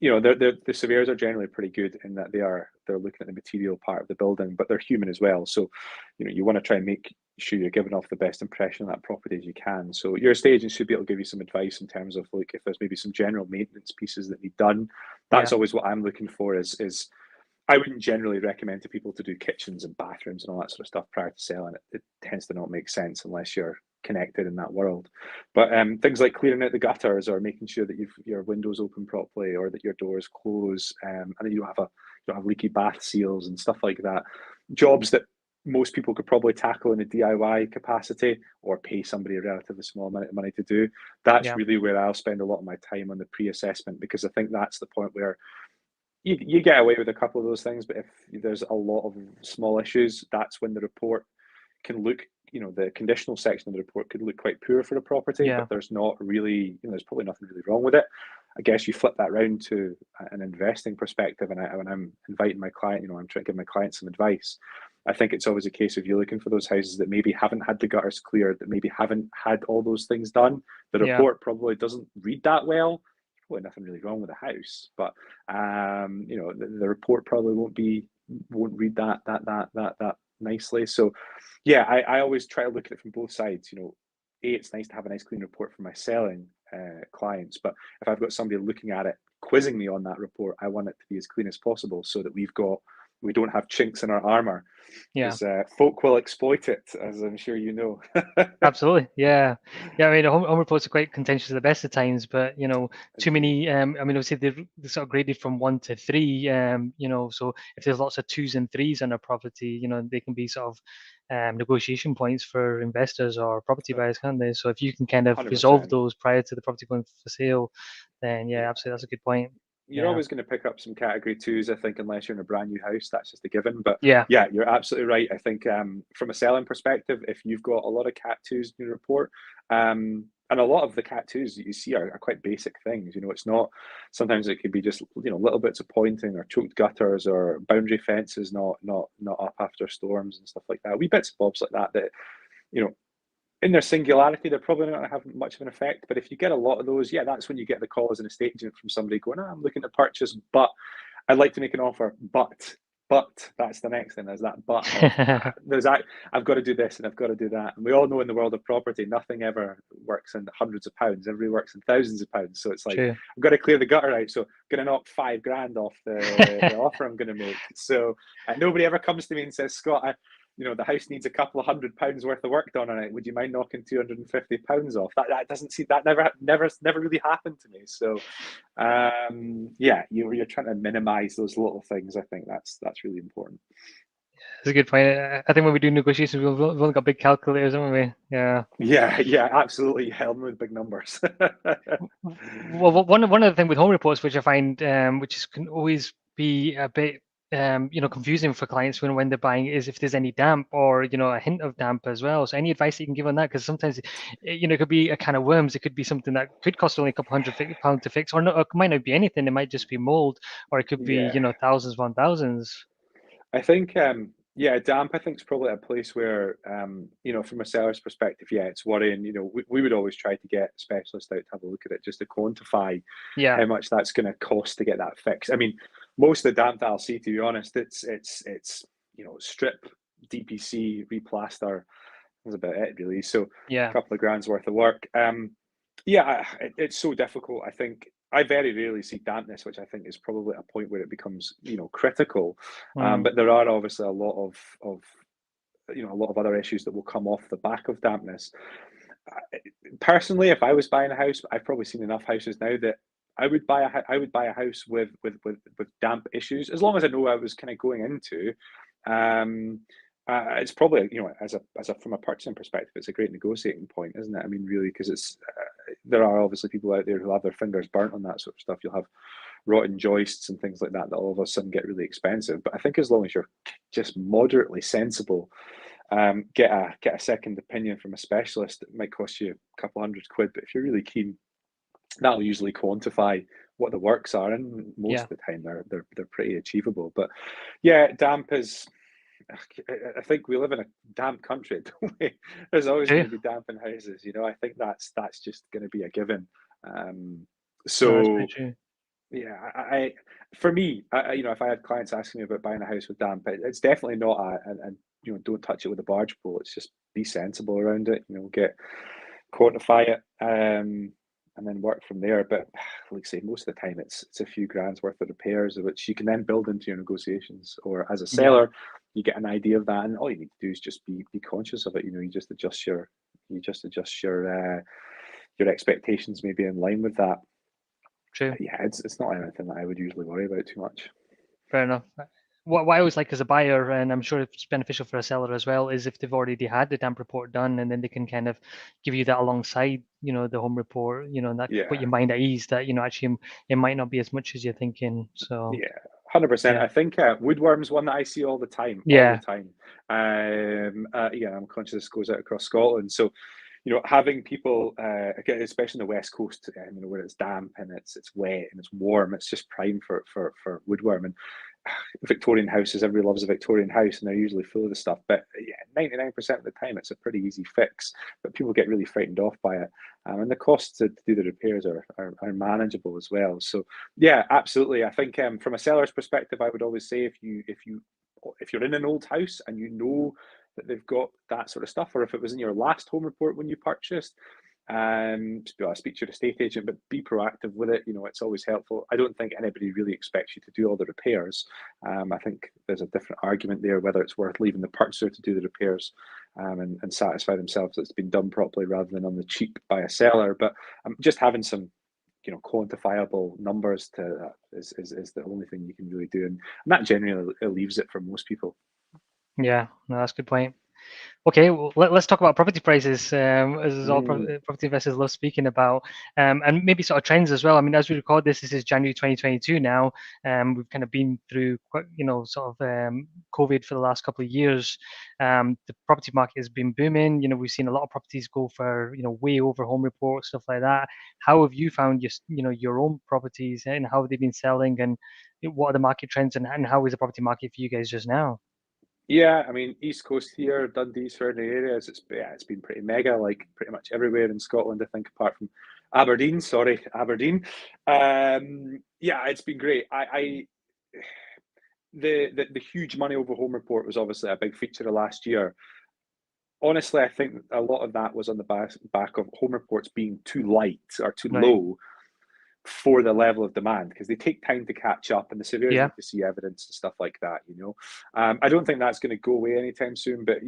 You know, the surveyors are generally pretty good in that they're looking at the material part of the building, but they're human as well. So, you know, you want to try and make sure you're giving off the best impression of that property as you can. So your estate agent should be able to give you some advice in terms of like if there's maybe some general maintenance pieces that need done. Yeah, That's always what I'm looking for. Is I wouldn't generally recommend to people to do kitchens and bathrooms and all that sort of stuff prior to selling it. It tends to not make sense unless you're connected in that world. But things like clearing out the gutters or making sure that your windows open properly or that your doors close, and then you don't have leaky bath seals and stuff like that. Jobs that most people could probably tackle in a DIY capacity or pay somebody a relatively small amount of money to do. That's yeah, really where I'll spend a lot of my time on the pre-assessment, because I think that's the point where you get away with a couple of those things, but if there's a lot of small issues, that's when the report can look, you know, the conditional section of the report could look quite poor for the property, yeah, but there's not really, you know, there's probably nothing really wrong with it. I guess you flip that round to an investing perspective, and when I'm inviting my client, you know, I'm trying to give my client some advice. I think it's always a case of you looking for those houses that maybe haven't had the gutters cleared, that maybe haven't had all those things done. The yeah, report probably doesn't read that well. Probably nothing really wrong with the house, but you know, the report probably won't read that nicely. So yeah, I always try to look at it from both sides. You know, it's nice to have a nice clean report for my selling clients, but if I've got somebody looking at it, quizzing me on that report, I want it to be as clean as possible so that we don't have chinks in our armor, yeah. because folk will exploit it, as I'm sure you know. Absolutely, yeah, yeah. I mean, home reports are quite contentious at the best of times, but you know, too Agreed. many. I mean, obviously they're sort of graded from 1 to 3. You know, so if there's lots of 2s and 3s on a property, you know, they can be sort of negotiation points for investors or property buyers, can't they? So if you can kind of resolve 100%. those prior to the property going for sale, then yeah, Yeah. absolutely, that's a good point. You're Yeah, always going to pick up some category twos, I think, unless you're in a brand new house. That's just a given. But yeah, yeah, you're absolutely right. I think from a selling perspective, if you've got a lot of cat twos in your report, and a lot of the cat twos that you see are quite basic things. You know, it's not. Sometimes it could be just, you know, little bits of pointing or choked gutters or boundary fences not up after storms and stuff like that. Wee bits and bobs like that you know, in their singularity, they're probably not going to have much of an effect. But if you get a lot of those, yeah, that's when you get the call as an estate agent from somebody going, I'm looking to purchase, but I'd like to make an offer, but that's the next thing. There's that but of there's that I've got to do this and I've got to do that. And we all know in the world of property, nothing ever works in hundreds of pounds. Everybody works in thousands of pounds. So it's like, true. I've got to clear the gutter out. So I'm going to knock 5 grand off the offer I'm going to make. So nobody ever comes to me and says, Scott, the house needs a couple of £100 worth of work done on it. Would you mind knocking £250 off? That doesn't see that never really happened to me. So yeah, you're trying to minimize those little things. I think that's really important. That's a good point. I think when we do negotiations, we've only got big calculators, haven't we? Yeah. Yeah, absolutely. Help with big numbers. Well, one of the things with home reports, which I find, which can always be a bit, confusing for clients when they're buying, is if there's any damp or a hint of damp as well. So any advice you can give on that? Because sometimes it could be a can of worms. It could be something that could cost only a couple £100 to fix, or no, it might not be anything. It might just be mold, or it could be Yeah. thousands upon thousands. I think, yeah, damp, I think, is probably a place where, from a seller's perspective, yeah, it's worrying. We would always try to get specialists out to have a look at it just to quantify Yeah. how much that's going to cost to get that fixed. I mean, most of the damp that I'll see, to be honest, it's strip, DPC, replaster. That's about it, really. So a couple of grand's worth of work. Yeah, it's so difficult. I think I very rarely see dampness, which I think is probably a point where it becomes, critical. But there are obviously a lot of other issues that will come off the back of dampness. Personally, if I was buying a house, I've probably seen enough houses now that I would buy a house with damp issues, as long as I know I was kind of going into. It's probably, from a purchasing perspective, it's a great negotiating point, isn't it? I mean, really, because it's there are obviously people out there who have their fingers burnt on that sort of stuff. You'll have rotten joists and things like that all of a sudden get really expensive. But I think as long as you're just moderately sensible, get a second opinion from a specialist. It might cost you a couple £100, but if you're really keen, that'll usually quantify what the works are, and most of the time they're pretty achievable. But yeah, damp is. I think we live in a damp country, don't we? There's always going to be damp in houses. I think that's just going to be a given. So yeah, for me, if I had clients asking me about buying a house with damp, it's definitely not and don't touch it with a barge pole. It's just be sensible around it. Quantify it. And then work from there. But like I say, most of the time it's a few grand's worth of repairs, which you can then build into your negotiations. Or as a seller, you get an idea of that, and all you need to do is just be conscious of it. You just adjust your expectations maybe in line with that. True. Yeah, it's not anything that I would usually worry about too much. Fair enough. What I always like as a buyer, and I'm sure it's beneficial for a seller as well, is if they've already had the damp report done, and then they can kind of give you that alongside, the home report, and that put your mind at ease that, actually it might not be as much as you're thinking. So yeah, 100%. I think Woodworm's one that I see all the time. Yeah. I'm conscious this goes out across Scotland. So, having people, again, especially on the West Coast, where it's damp and it's wet and it's warm, it's just prime for woodworm. And Victorian houses, everybody loves a Victorian house, and they're usually full of the stuff. But yeah, 99% of the time, it's a pretty easy fix. But people get really frightened off by it, and the costs to do the repairs are manageable as well. So yeah, absolutely. I think from a seller's perspective, I would always say if you're in an old house and that they've got that sort of stuff, or if it was in your last home report when you purchased, speak to your estate agent, but be proactive with it. It's always helpful. I don't think anybody really expects you to do all the repairs. I think there's a different argument there whether it's worth leaving the purchaser to do the repairs and satisfy themselves that it's been done properly rather than on the cheap by a seller. But just having some quantifiable numbers to is the only thing you can really do, and that generally leaves it for most people. Yeah, no, that's a good point. Okay, well, let's talk about property prices, as is all property investors love speaking about, and maybe sort of trends as well. I mean, as we record this is January 2022 now. We've kind of been through quite, COVID for the last couple of years. The property market has been booming. We've seen a lot of properties go for, way over home reports, stuff like that. How have you found your own properties, and how have they been selling, and what are the market trends, and how is the property market for you guys just now? Yeah, I mean, East Coast here, Dundee, surrounding areas, it's been pretty mega, like pretty much everywhere in Scotland, I think, apart from Aberdeen. Sorry, Aberdeen. Yeah, it's been great. The huge money over home report was obviously a big feature of last year. Honestly, I think a lot of that was on the back of home reports being too light or too low, for the level of demand, because they take time to catch up and the surveyors Yeah. need to see evidence and stuff like that, I don't think that's going to go away anytime soon, but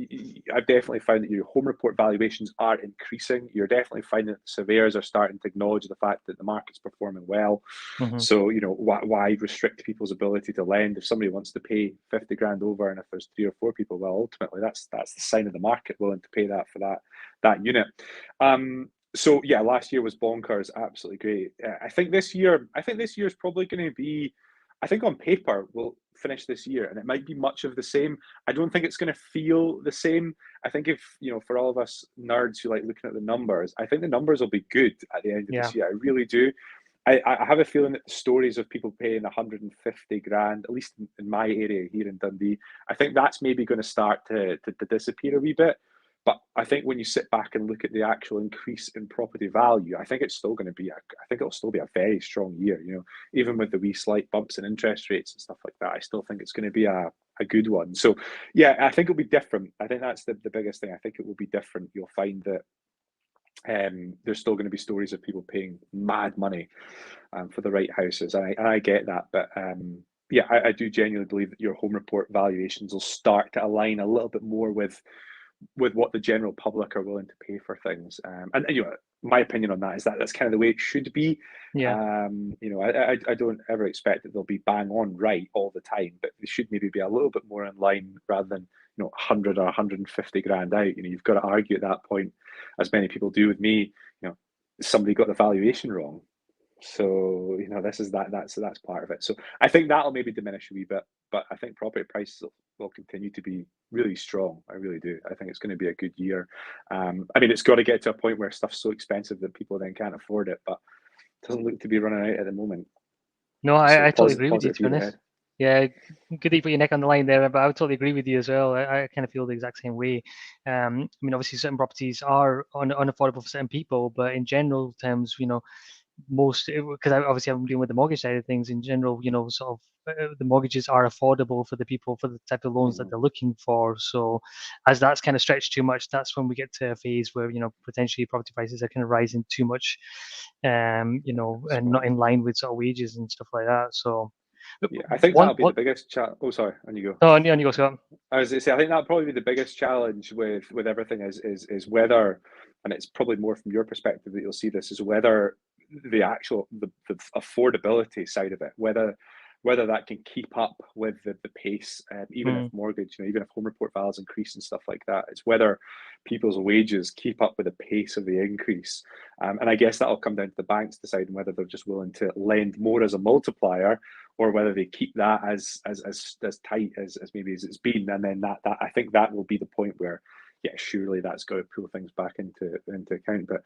I've definitely found that your home report valuations are increasing. You're definitely finding that the surveyors are starting to acknowledge the fact that the market's performing well. Mm-hmm. So, why restrict people's ability to lend? If somebody wants to pay 50 grand over, and if there's 3 or 4 people, well, ultimately that's the sign of the market willing to pay that for that unit. So yeah, last year was bonkers, absolutely great. I think this year is probably going to be, I think on paper we'll finish this year, and it might be much of the same. I don't think it's going to feel the same. I think if for all of us nerds who like looking at the numbers, I think the numbers will be good at the end of this year. I really do. I have a feeling that the stories of people paying 150 grand, at least in my area here in Dundee, I think that's maybe going to start to disappear a wee bit. But I think when you sit back and look at the actual increase in property value, I think it's still going to be it'll still be a very strong year. Even with the wee slight bumps in interest rates and stuff like that, I still think it's going to be a good one. So yeah, I think it'll be different. I think that's the biggest thing. I think it will be different. You'll find that there's still going to be stories of people paying mad money for the right houses, and I get that, but yeah, I do genuinely believe that your home report valuations will start to align a little bit more with what the general public are willing to pay for things. And my opinion on that is that that's kind of the way it should be. Yeah. I don't ever expect that they'll be bang on right all the time, but they should maybe be a little bit more in line rather than 100 or 150 grand out. You've got to argue at that point, as many people do with me, somebody got the valuation wrong. So that's part of it. So I think that'll maybe diminish a wee bit, but I think property prices will continue to be really strong. I really do. I think it's going to be a good year. It's got to get to a point where stuff's so expensive that people then can't afford it, but it doesn't look to be running out at the moment. No, I totally agree with you, to be honest. Ahead. Yeah, good that you put your neck on the line there, but I would totally agree with you as well. I kind of feel the exact same way. Obviously, certain properties are unaffordable for certain people, but in general terms, most, because obviously I'm dealing with the mortgage side of things in general, sort of the mortgages are affordable for the people for the type of loans that they're looking for. So as that's kind of stretched too much, that's when we get to a phase where potentially property prices are kind of rising too much, and not in line with sort of wages and stuff like that. So yeah, I think that'll be the biggest challenge. Oh, sorry, on you go. Oh, on you go, Scott. I was going to say, I think that'll probably be the biggest challenge with everything is whether, and it's probably more from your perspective that you'll see this, is whether the actual the affordability side of it, whether that can keep up with the pace, even if mortgage, even if home report values increase and stuff like that. It's whether people's wages keep up with the pace of the increase, and I guess that'll come down to the banks deciding whether they're just willing to lend more as a multiplier, or whether they keep that as tight as maybe as it's been, and then that I think that will be the point where, yeah, surely that's got to pull things back into account. But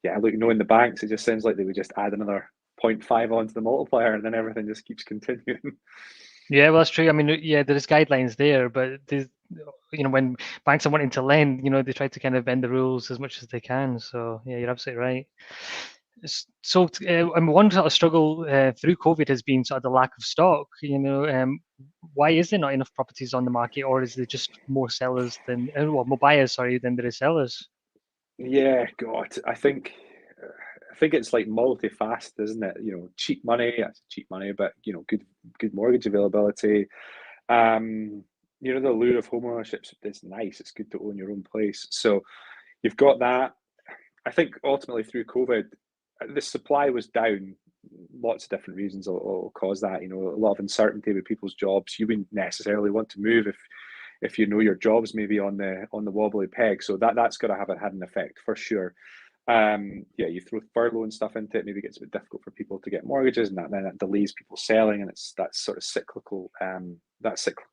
yeah, look, knowing the banks, it just sounds like they would just add another 0.5 onto the multiplier, and then everything just keeps continuing. Yeah, well, that's true. Yeah, there's guidelines there, but when banks are wanting to lend, they try to kind of bend the rules as much as they can. So yeah, you're absolutely right. So, one sort of struggle through COVID has been sort of the lack of stock. Why is there not enough properties on the market, or is there just more sellers more buyers, sorry, than there is sellers? Yeah, God, I think it's like multifaceted, isn't it? Cheap money, cheap money, but good mortgage availability. The allure of home ownership is nice. It's good to own your own place. So you've got that. I think ultimately through COVID, the supply was down. Lots of different reasons will cause that. A lot of uncertainty with people's jobs. You wouldn't necessarily want to move if your job's maybe on the wobbly peg. So that's got to have had an effect for sure. Yeah, you throw furlough and stuff into it, maybe it gets a bit difficult for people to get mortgages, and then that delays people selling, and it's that sort of cyclical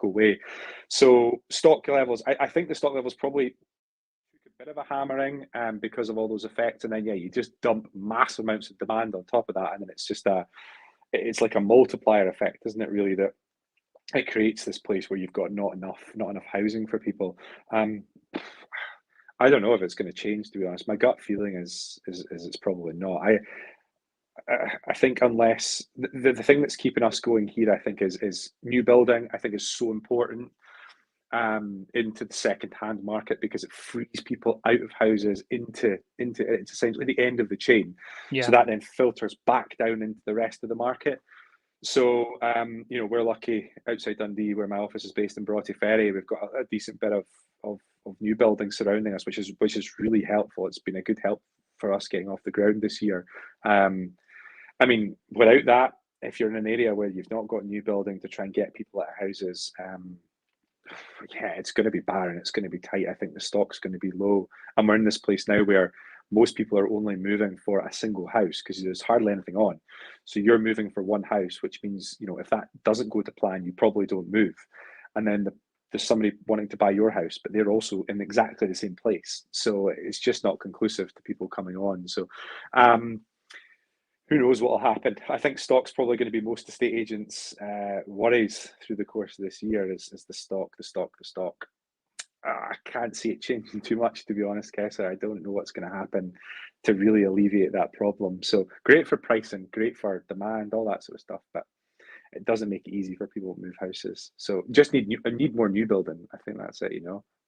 way. So stock levels, I think the stock levels probably took a bit of a hammering because of all those effects, and then you just dump massive amounts of demand on top of that, and then it's just it's like a multiplier effect, isn't it, really, that it creates this place where you've got not enough housing for people. I don't know if it's going to change, to be honest. My gut feeling is it's probably not. I think unless the thing that's keeping us going here, I think is new building. I think is so important. into the second-hand market because it frees people out of houses into it's essentially the end of the chain. So that then filters back down into the rest of the market. So we're lucky outside Dundee, where my office is based in Broughty Ferry. We've got a decent bit of new buildings surrounding us, which is really helpful. It's been a good help for us getting off the ground this year. I mean, without that, if you're in an area where you've not got a new building to try and get people out of houses, it's going to be barren. It's going to be tight. I think the stock's going to be low. And we're in this place now where most people are only moving for a single house because there's hardly anything on. So you're moving for one house, which means, if that doesn't go to plan, you probably don't move. And then there's somebody wanting to buy your house, but they're also in exactly the same place. So it's just not conclusive to people coming on. So who knows what will happen? I think stock's probably going to be most estate agents' worries through the course of this year is the stock. I can't see it changing too much, to be honest, Kessa. I don't know what's going to happen to really alleviate that problem. So great for pricing, great for demand, all that sort of stuff, but it doesn't make it easy for people to move houses. So just need more new building. I think that's it.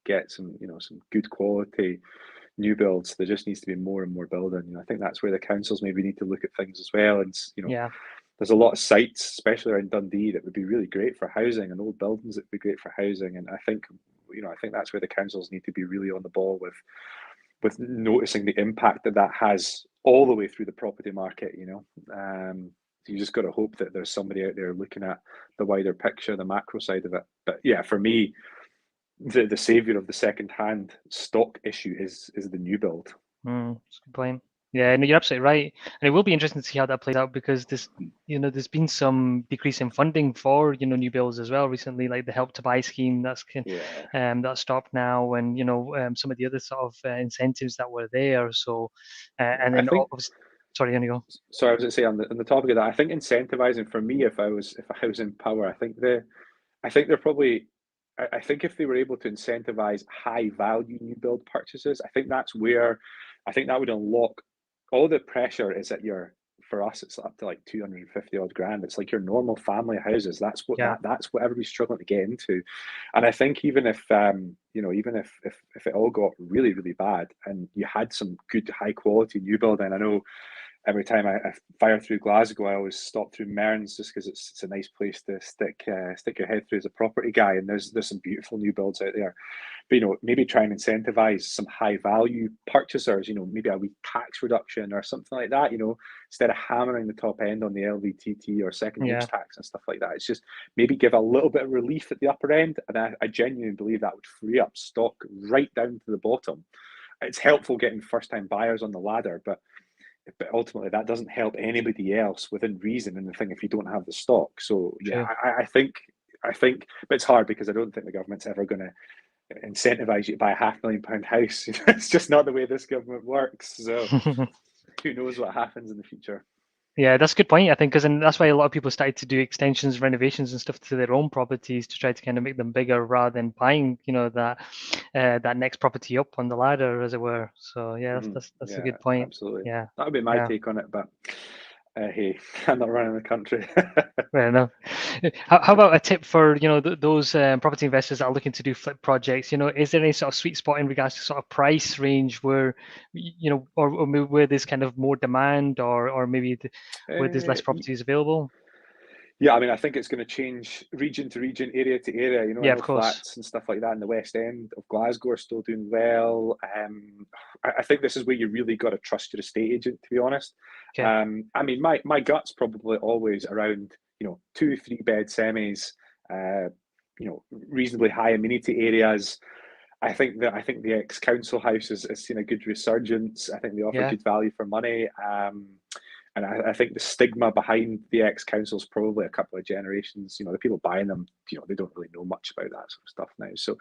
Get some some good quality new builds. There just needs to be more and more building. I think that's where the councils maybe need to look at things as well. And there's a lot of sites, especially around Dundee, that would be really great for housing, and old buildings that would be great for housing. And I think that's where the councils need to be really on the ball with noticing the impact that has all the way through the property market. You just got to hope that there's somebody out there looking at the wider picture, the macro side of it. But yeah, for me, the savior of the second-hand stock issue is the new build. That's a good point. Yeah, no, you're absolutely right, and it will be interesting to see how that plays out because there's been some decrease in funding for new builds as well recently, like the Help to Buy scheme that's stopped now, and some of the other sort of incentives that were there. So, and then sorry, on you go. Sorry, I was going to say on the topic of that, I think incentivizing for me, if I was in power, I think if they were able to incentivize high value new build purchases, I think that would unlock all the pressure. Is that for us, it's up to like 250 odd grand. It's like your normal family houses. That's what everybody's struggling to get into. And I think even if it all got really, really bad and you had some good high quality new build, and I know every time I fire through Glasgow, I always stop through Mearns just because it's a nice place to stick your head through as a property guy. And there's some beautiful new builds out there. But maybe try and incentivize some high value purchasers. Maybe a wee tax reduction or something like that. Instead of hammering the top end on the LVTT or second use tax and stuff like that. It's just maybe give a little bit of relief at the upper end, and I genuinely believe that would free up stock right down to the bottom. It's helpful getting first time buyers on the ladder, but ultimately that doesn't help anybody else within reason in the thing if you don't have the stock. So I think, but it's hard because I don't think the government's ever going to incentivize you to buy a £500,000 house. It's just not the way this government works. So who knows what happens in the future. Yeah, that's a good point, I think, because that's why a lot of people started to do extensions, renovations and stuff to their own properties to try to kind of make them bigger rather than buying, that next property up on the ladder, as it were. So yeah, that's a good point. Absolutely. Yeah, that would be my take on it, but hey, I'm not running the country. Fair enough. How about a tip for those property investors that are looking to do flip projects? Is there any sort of sweet spot in regards to sort of price range where or where there's kind of more demand, or maybe where there's less properties available? Yeah, I mean, I think it's going to change region to region, area to area. I know flats and stuff like that in the West End of Glasgow are still doing well. I think this is where you really got to trust your estate agent, to be honest. Okay. I mean, my gut's probably always around 2-3 bed semis, reasonably high amenity areas. I think the ex-council house has seen a good resurgence. I think they offer good value for money. And I think the stigma behind the ex-council is probably a couple of generations. The people buying them, they don't really know much about that sort of stuff now. So,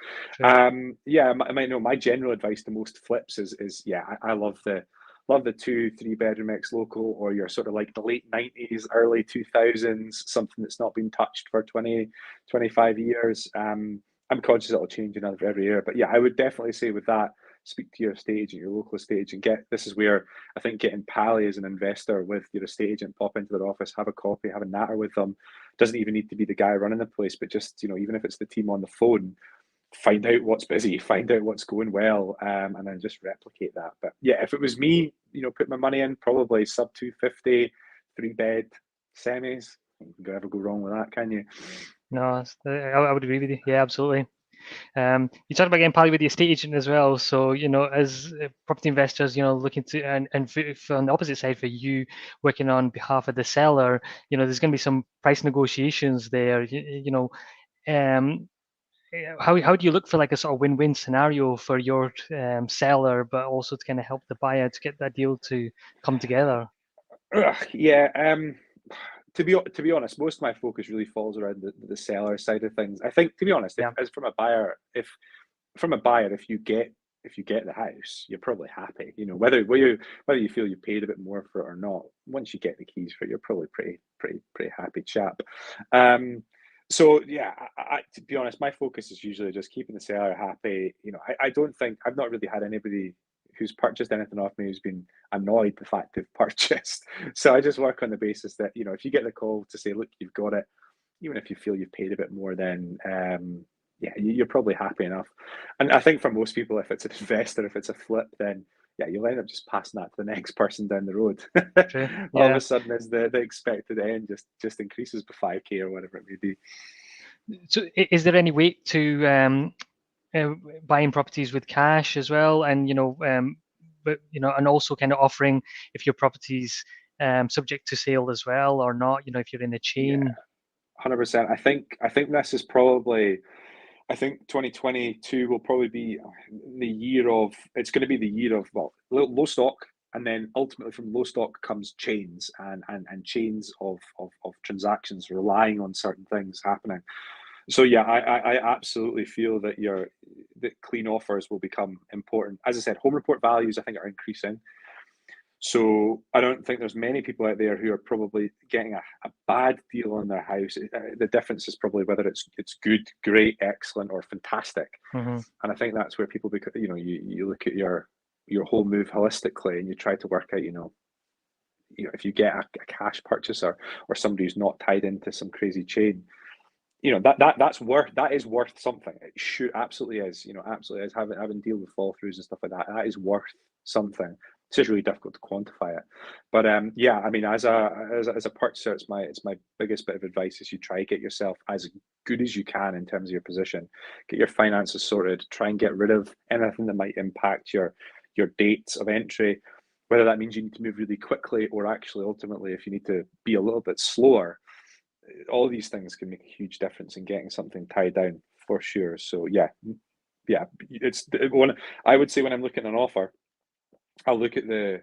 my general advice to most flips is I love the 2-3 bedroom ex local, or you're sort of like the late 90s, early 2000s, something that's not been touched for 20-25 years. I'm conscious it'll change every year, but I would definitely say with that, speak to your estate agent, your local estate agent. This is where I think getting pally as an investor with your estate agent, pop into their office, have a coffee, have a natter with them. Doesn't even need to be the guy running the place, but just even if it's the team on the phone, find out what's busy, find out what's going well, and then just replicate that. But yeah, if it was me, put my money in, probably sub 250, 3-bed semis. You can ever go wrong with that, can you? No, I would agree with you. Yeah, absolutely. You talked about getting partly with the estate agent as well. So, as property investors, looking to, and for on the opposite side, for you working on behalf of the seller, there's going to be some price negotiations there. Um, how do you look for like a sort of win-win scenario for your seller, but also to kind of help the buyer to get that deal to come together? Yeah. To be honest, most of my focus really falls around the seller side of things. I think, to be honest, if Yeah, as from a buyer, if you get the house, you're probably happy. Whether you feel you paid a bit more for it or not, once you get the keys for it, you're probably pretty happy chap. So yeah, to be honest, my focus is usually just keeping the seller happy. I don't think I've not really had anybody who's purchased anything off me who's been annoyed the fact they've purchased. So I just work on the basis that if you get the call to say, look, you've got it, even if you feel you've paid a bit more, then yeah, you're probably happy enough. And I think for most people, if it's an investor, if it's a flip, then yeah, you'll end up just passing that to the next person down the road. true. All of Yeah. a sudden, as the expected end just increases by 5K or whatever it may be. So, is there any way to buying properties with cash as well, and but and also kind of offering if your property's subject to sale as well or not, if you're in a Yeah, chain. 100%. I think this is probably. I think 2022 will probably be the year of. It's going to be the year of, well, low stock, and then ultimately from low stock comes chains and chains of transactions relying on certain things happening. So yeah, I absolutely feel that that clean offers will become important. As I said, home report values I think are increasing. So I don't think there's many people out there who are probably getting a bad deal on their house. The difference is probably whether it's good, great, excellent, or fantastic. Hmm. And I think that's where people, you look at your whole move holistically, and you try to work out, if you get a cash purchaser or somebody who's not tied into some crazy chain, that is worth something. It should absolutely is, absolutely is. Having deal with fall throughs and stuff like that, that is worth something. It's just really difficult to quantify it. But yeah, I mean, as a purchaser, it's my biggest bit of advice is you try to get yourself as good as you can in terms of your position, get your finances sorted, try and get rid of anything that might impact your dates of entry, whether that means you need to move really quickly or actually ultimately if you need to be a little bit slower. All these things can make a huge difference in getting something tied down for sure. So yeah, it's one. I would say when I'm looking at an offer, I'll look at the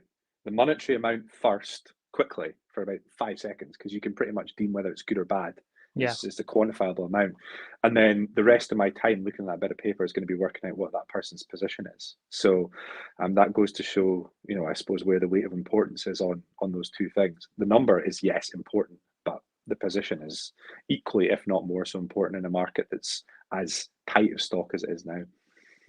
monetary amount first, quickly for about 5 seconds, because you can pretty much deem whether it's good or bad. Yeah. It's a quantifiable amount, and then the rest of my time looking at that bit of paper is going to be working out what that person's position is. So, that goes to show, I suppose where the weight of importance is on those two things. The number is yes important, but the position is equally, if not more so important in a market that's as tight of stock as it is now.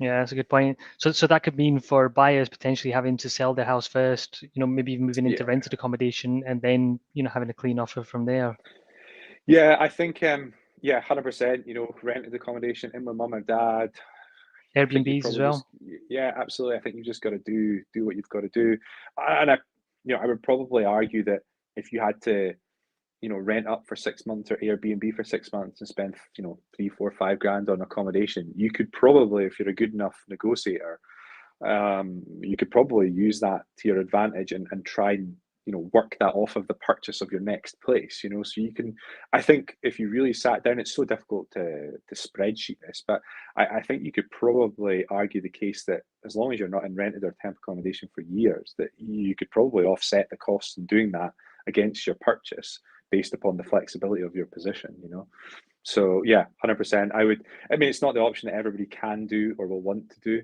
Yeah, that's a good point. So that could mean for buyers potentially having to sell their house first, maybe even moving into Yeah. rented accommodation and then, having a clean offer from there. Yeah, I think yeah, 100%, rented accommodation in with mum or dad. I think you Airbnbs as probably well. just, yeah, absolutely. I think you just got to do what you've got to do. And I would probably argue that if you had to, rent up for 6 months or Airbnb for 6 months and spend, 3, 4, 5 grand on accommodation, you could probably, if you're a good enough negotiator, you could probably use that to your advantage and try and work that off of the purchase of your next place. So you can. I think if you really sat down, it's so difficult to spreadsheet this, but I think you could probably argue the case that as long as you're not in rented or temp accommodation for years, that you could probably offset the costs in doing that against your purchase based upon the flexibility of your position. So yeah, 100%. I mean, it's not the option that everybody can do or will want to do.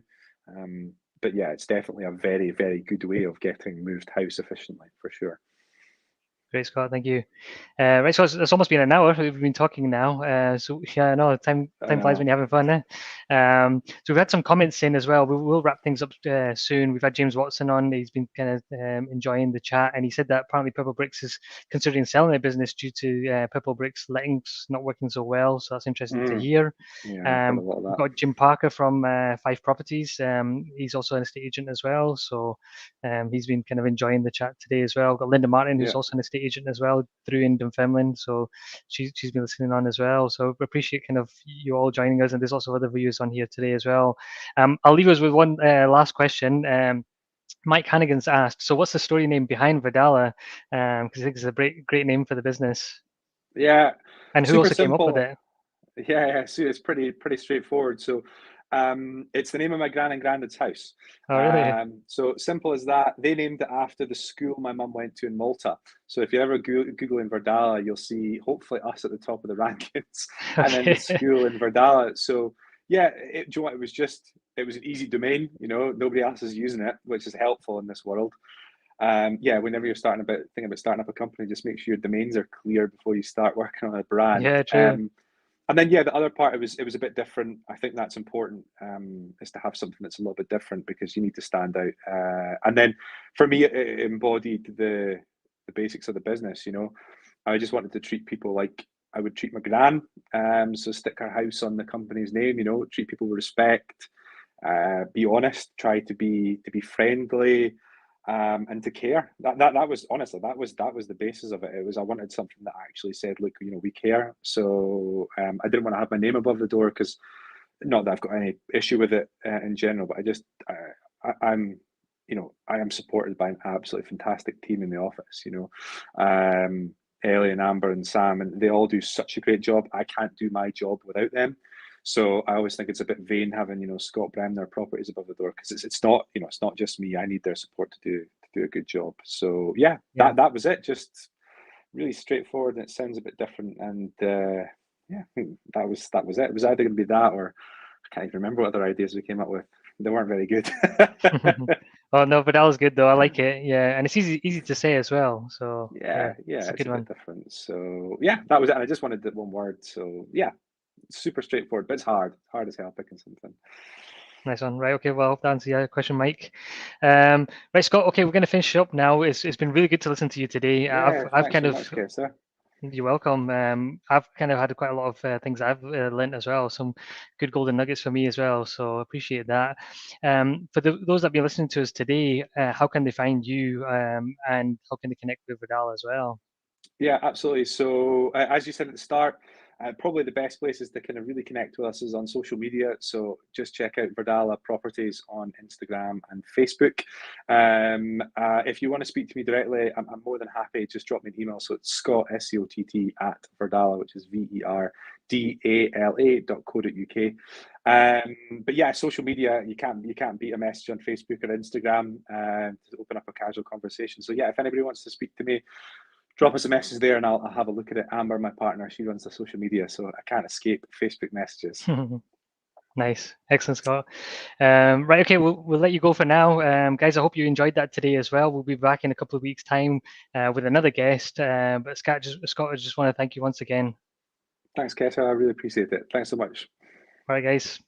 But yeah, it's definitely a very, very good way of getting moved house efficiently for sure. Great, Scott. Thank you. Right, so it's almost been an hour. We've been talking now. So yeah, no, time flies when you're having fun. So we've had some comments in as well. We'll wrap things up soon. We've had James Watson on. He's been kind of enjoying the chat, and he said that apparently Purple Bricks is considering selling their business due to Purple Bricks lettings not working so well. So that's interesting to hear. Yeah, I've heard a lot of We've that. got Jim Parker from Five Properties. He's also an estate agent as well. So he's been kind of enjoying the chat today as well. We've got Linda Martin, who's Yeah. also an estate agent as well through in Dunfermline. So she's been listening on as well. So we appreciate kind of you all joining us. And there's also other viewers on here today as well. I'll leave us with one last question. Mike Hannigan's asked, so what's the story name behind Verdala? Because I think it's a great name for the business. Yeah, And who super also came up with simple. it? Yeah, so it's pretty straightforward. So, it's the name of my gran and granddad's house. Oh, really? So simple as that. They named it after the school my mum went to in Malta. So if you ever Google in Verdala, you'll see hopefully us at the top of the rankings, and then the Okay. school in Verdala. So yeah, do you know what? It was an easy domain. You know, nobody else is using it, which is helpful in this world. Yeah, whenever you're thinking about starting up a company, just make sure your domains are clear before you start working on a brand. Yeah, true. And then yeah, the other part it was a bit different. I think that's important, is to have something that's a little bit different because you need to stand out. And then for me, it embodied the basics of the business. You know, I just wanted to treat people like I would treat my gran. So stick her house on the company's name. You know, treat people with respect. Be honest. Try to be friendly. And to care. That was honestly that was the basis of it. It was I wanted something that actually said, look, you know, we care. So I didn't want to have my name above the door because not that I've got any issue with it in general, but I'm you know I am supported by an absolutely fantastic team in the office. You know, Ellie and Amber and Sam, and they all do such a great job. I can't do my job without them. So I always think it's a bit vain having, you know, Scott Bremner properties above the door because it's not, you know, it's not just me. I need their support to do a good job. So yeah, Yeah. that was it. Just really straightforward, and it sounds a bit different. And yeah, I think that was it. It was either going to be that or I can't even remember what other ideas we came up with. They weren't very good. Oh no, but that was good though. I like it. Yeah, and it's easy to say as well. So yeah, Yeah, it's a it's good a bit one. different. So yeah, that was it. And I just wanted that one word. So yeah, super straightforward, but it's hard as hell picking something. Nice one. Right. Okay. Well, that answers your question, Mike. Right, Scott. Okay, we're going to finish up now. It's been really good to listen to you today. Yeah, I've thanks kind very of much, Kessa. You're welcome. I've kind of had quite a lot of things I've learned as well. Some good golden nuggets for me as well. So appreciate that. For those that have been listening to us today, how can they find you and how can they connect with Verdal as well? Yeah, absolutely. So, as you said at the start, probably the best places to kind of really connect with us is on social media. So, just check out Verdala Properties on Instagram and Facebook. If you want to speak to me directly, I'm more than happy. Just drop me an email. So, it's Scott, SCOTT, at Verdala, which is VERDALA.co.uk. But yeah, social media, you can't beat a message on Facebook or Instagram to open up a casual conversation. So, yeah, if anybody wants to speak to me, drop us a message there and I'll have a look at it. Amber, my partner, she runs the social media, so I can't escape Facebook messages. Nice, excellent, Scott. Right, okay, we'll let you go for now, guys. I hope you enjoyed that today as well. We'll be back in a couple of weeks' time with another guest. But Scott, I just want to thank you once again. Thanks, Kessa. I really appreciate it. Thanks so much. All right, guys.